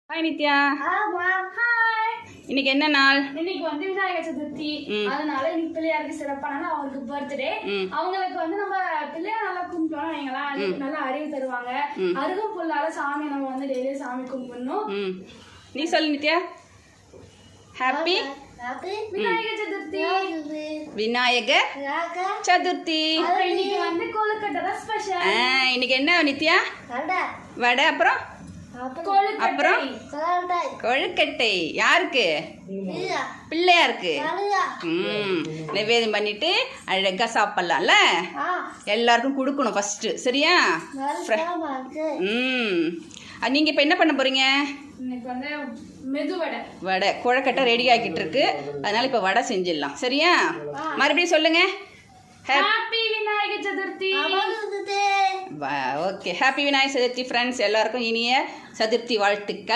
Hi Nithya. Hi. இன்னைக்கு என்ன நாள்? இன்னைக்கு வந்து விநாயகர் சதுர்த்தி. அதனால இன்னைக்கு பிள்ளையாருக்கு சிறப்பான அவங்களுக்கு பர்த்டே. அவங்களுக்கு வந்து நம்ம பிள்ளையார் நல்லா கும்பிட்டோம் வைங்களா, அதுக்கு நல்லா அறிவு தருவாங்க. அருகம்புல்லால சாமி நம்ம வந்து டெய்லி சாமி கும்பிடணும். நீ சொல்லு நித்யா. ஹாப்பி விநாயகர் சதுர்த்தி. விநாயகர் சதுர்த்தி. இன்னைக்கு வந்து கொழுக்கட்டை தான் ஸ்பெஷல். இன்னைக்கு என்ன நித்யா? வடை. அப்புறம் அப்புறம் கொழுக்கட்டை. யாருக்கு? பிள்ளையாருக்கு. நிவேதம் பண்ணிட்டு அழகா சாப்பிடலாம்ல. எல்லாருக்கும் கொடுக்கணும் ஃபர்ஸ்ட். சரியா? நீங்க இப்ப என்ன பண்ண போறீங்க? இன்னைக்கு வந்து மெதுவடை. வடை கொழுக்கட்டை ரெடி ஆகிட்டு இருக்கு. அதனால இப்ப வடை செஞ்சிடலாம். சரியா? மறுபடியும் சொல்லுங்க. Happy Vinayagar Chaturthi. Okay, happy Vinayagar Chaturthi friends. எல்லாருக்கும் இனிய சதுர்த்தி வாழ்த்துக்கள்.